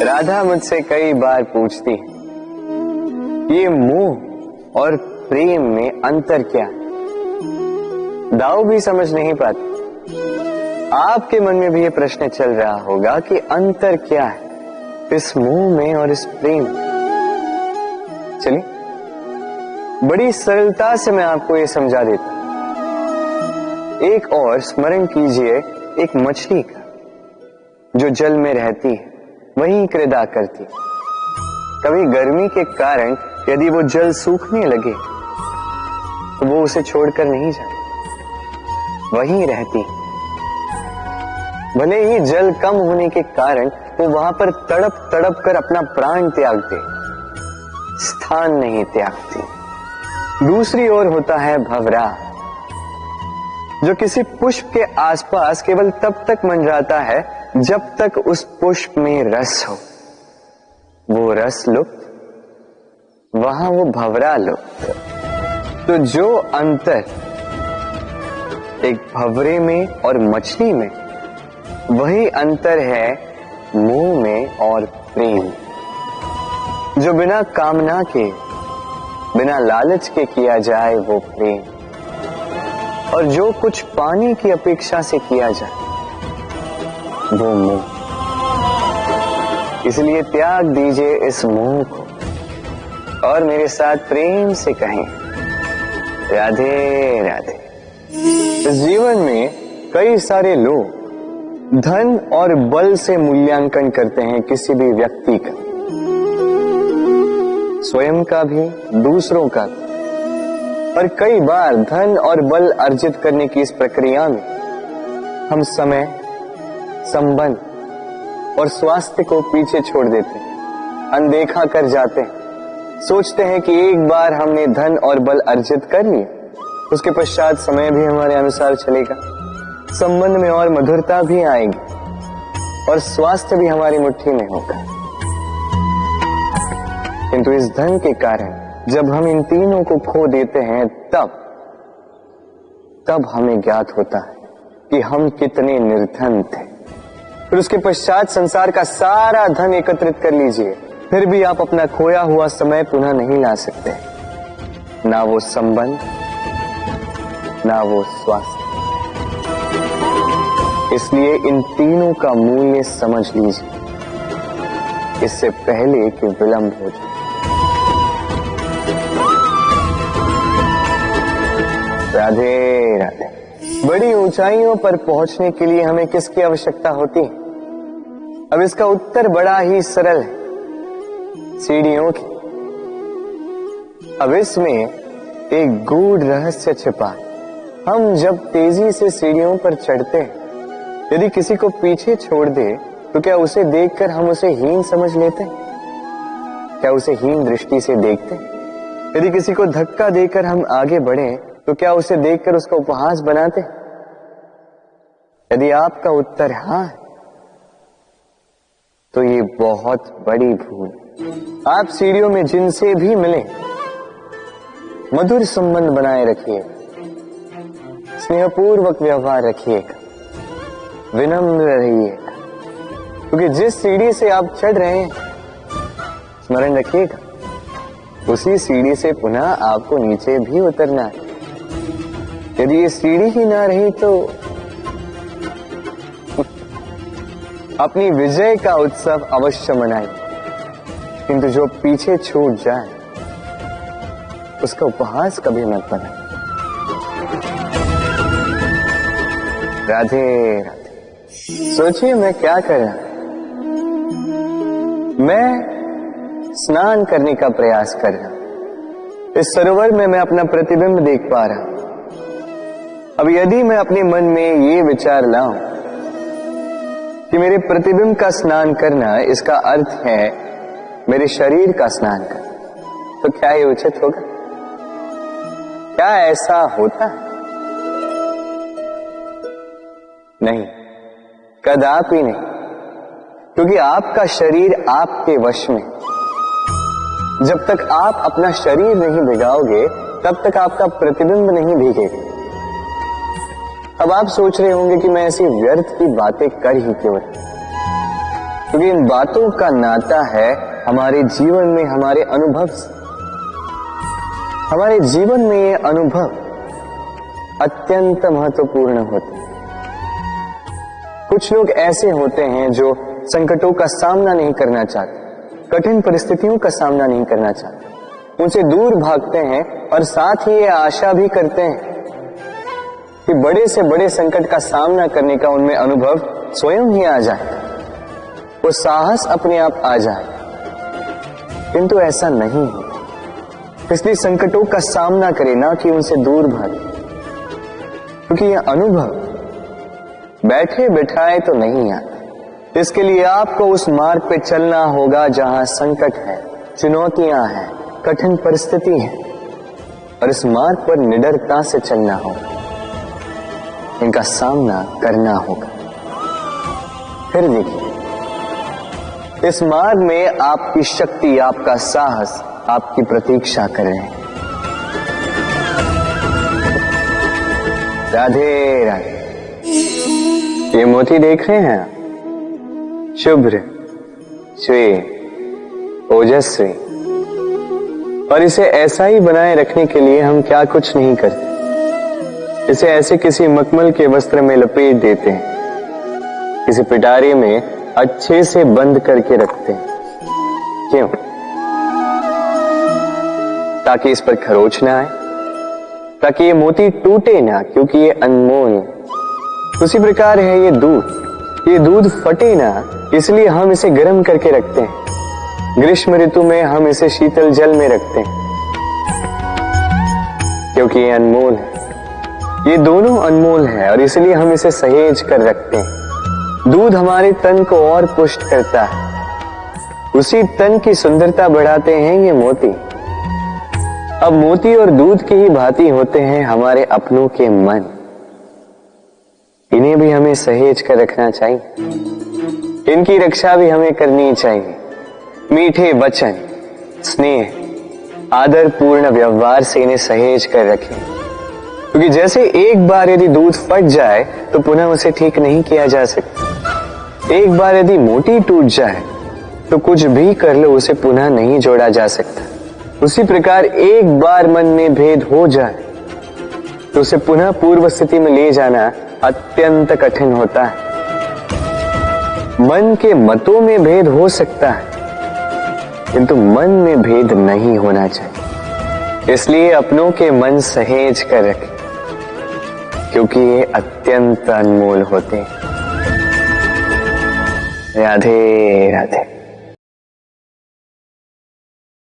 राधा मुझसे कई बार पूछती है, ये मोह और प्रेम में अंतर क्या है? दाऊ भी समझ नहीं पाती। आपके मन में भी ये प्रश्न चल रहा होगा कि अंतर क्या है इस मोह में और इस प्रेम में। चलिए बड़ी सरलता से मैं आपको ये समझा देता हूं। एक और स्मरण कीजिए एक मछली का जो जल में रहती है, वही क्रीड़ा करती। कभी गर्मी के कारण यदि वो जल सूखने लगे तो वो उसे छोड़कर नहीं जाती, वहीं रहती। भले ही जल कम होने के कारण वो वहां पर तड़प तड़प कर अपना प्राण त्याग दे, स्थान नहीं त्यागती। दूसरी ओर होता है भंवरा, जो किसी पुष्प के आसपास केवल तब तक मंडराता है जब तक उस पुष्प में रस हो। वो रस लुप्त, वहां वो भंवरा लुप्त। तो जो अंतर एक भंवरे में और मछली में, वही अंतर है मोह में और प्रेम। जो बिना कामना के, बिना लालच के किया जाए वो प्रेम, और जो कुछ पाने की अपेक्षा से किया जाए वो मोह। इसलिए त्याग दीजिए इस मोह को और मेरे साथ प्रेम से कहें, राधे राधे। इस जीवन में कई सारे लोग धन और बल से मूल्यांकन करते हैं किसी भी व्यक्ति का, स्वयं का भी, दूसरों का भी। और कई बार धन और बल अर्जित करने की इस प्रक्रिया में हम समय, संबंध और स्वास्थ्य को पीछे छोड़ देते हैं, अनदेखा कर जाते हैं। सोचते हैं कि एक बार हमने धन और बल अर्जित कर लिए, उसके पश्चात समय भी हमारे अनुसार चलेगा, संबंध में और मधुरता भी आएगी और स्वास्थ्य भी हमारी मुट्ठी में होगा। किंतु इस धन के कारण जब हम इन तीनों को खो देते हैं, तब हमें ज्ञात होता है कि हम कितने निर्धन थे। फिर उसके पश्चात संसार का सारा धन एकत्रित कर लीजिए, फिर भी आप अपना खोया हुआ समय पुनः नहीं ला सकते, ना वो संबंध, ना वो स्वास्थ्य। इसलिए इन तीनों का मूल्य समझ लीजिए इससे पहले कि विलंब हो जाए। राधे राधे। बड़ी ऊंचाइयों पर पहुंचने के लिए हमें किसकी आवश्यकता होती है? अब इसका उत्तर बड़ा ही सरल है, सीढ़ियों की। अब इसमें एक गूढ़ रहस्य छिपा है। हम जब तेजी से सीढ़ियों पर चढ़ते हैं, यदि किसी को पीछे छोड़ दे तो क्या उसे देखकर हम उसे हीन समझ लेते हैं? क्या उसे हीन दृष्टि से देखते हैं? यदि किसी को धक्का देकर हम आगे बढ़े तो क्या उसे देखकर उसका उपहास बनाते? यदि आपका उत्तर हाँ है तो ये बहुत बड़ी भूल। आप सीढ़ियों में जिनसे भी मिले मधुर संबंध बनाए रखिएगा, स्नेहपूर्वक व्यवहार रखिएगा, विनम्र रहिएगा, क्योंकि जिस सीढ़ी से आप चढ़ रहे हैं, स्मरण रखिएगा, उसी सीढ़ी से पुनः आपको नीचे भी उतरना है। यदि ये सीढ़ी ही ना रही तो अपनी विजय का उत्सव अवश्य मनाएं, किंतु जो पीछे छूट जाए उसका उपहास कभी मत बनाएं। राधे राधे। सोचिए मैं क्या कर रहा हूं। मैं स्नान करने का प्रयास कर रहा हूं। इस सरोवर में मैं अपना प्रतिबिंब देख पा रहा हूं। अब यदि मैं अपने मन में ये विचार लाऊं कि मेरे प्रतिबिंब का स्नान करना, इसका अर्थ है मेरे शरीर का स्नान करना, तो क्या ये उचित होगा? क्या ऐसा होता है? नहीं, कदापि नहीं, क्योंकि आपका शरीर आपके वश में। जब तक आप अपना शरीर नहीं भिगाओगे तब तक आपका प्रतिबिंब नहीं भीगेगा। अब आप सोच रहे होंगे कि मैं ऐसी व्यर्थ की बातें कर ही क्यों रहा। क्योंकि इन बातों का नाता है हमारे जीवन में हमारे अनुभव से। हमारे जीवन में ये अनुभव अत्यंत महत्वपूर्ण होते हैं। कुछ लोग ऐसे होते हैं जो संकटों का सामना नहीं करना चाहते, कठिन परिस्थितियों का सामना नहीं करना चाहते, उनसे दूर भागते हैं और साथ ही ये आशा भी करते हैं कि बड़े से बड़े संकट का सामना करने का उनमें अनुभव स्वयं ही आ जाए, वो साहस अपने आप आ जाए। किंतु ऐसा नहीं है, इसलिए संकटों का सामना करें, ना कि उनसे दूर भागे, क्योंकि यह अनुभव बैठे बिठाए तो नहीं आता। इसके लिए आपको उस मार्ग पे चलना होगा जहां संकट है, चुनौतियां हैं, कठिन परिस्थिति है, और इस मार्ग पर निडरता से चलना होगा, इनका सामना करना होगा। फिर देखिए, इस मार्ग में आपकी शक्ति, आपका साहस आपकी प्रतीक्षा कर रहे हैं। राधे राधे। ये मोती देख रहे हैं, शुभ्र, श्वेत, ओजस्वी, और इसे ऐसा ही बनाए रखने के लिए हम क्या कुछ नहीं करते। इसे ऐसे किसी मखमल के वस्त्र में लपेट देते हैं, किसी पिटारे में अच्छे से बंद करके रखते हैं। क्यों? ताकि इस पर खरोच ना आए, ताकि ये मोती टूटे ना, क्योंकि ये अनमोल है। उसी प्रकार है ये दूध फटे ना, इसलिए हम इसे गर्म करके रखते हैं। ग्रीष्म ऋतु में हम इसे शीतल जल में रखते हैं, क्योंकि ये अनमोल है। ये दोनों अनमोल है और इसलिए हम इसे सहेज कर रखते हैं। दूध हमारे तन को और पुष्ट करता है, उसी तन की सुंदरता बढ़ाते हैं ये मोती। अब मोती और दूध की ही भांति होते हैं हमारे अपनों के मन। इन्हें भी हमें सहेज कर रखना चाहिए, इनकी रक्षा भी हमें करनी चाहिए। मीठे वचन, स्नेह, आदर पूर्ण व्यवहार से इन्हें सहेज कर रखें, क्योंकि जैसे एक बार यदि दूध फट जाए तो पुनः उसे ठीक नहीं किया जा सकता। एक बार यदि मोती टूट जाए तो कुछ भी कर लो, उसे पुनः नहीं जोड़ा जा सकता। उसी प्रकार एक बार मन में भेद हो जाए तो उसे पुनः पूर्व स्थिति में ले जाना अत्यंत कठिन होता है। मन के मतों में भेद हो सकता है, किंतु मन में भेद नहीं होना चाहिए। इसलिए अपनों के मन सहेज कर रखें, क्योंकि ये अत्यंत अनमोल होते हैं। राधे राधे।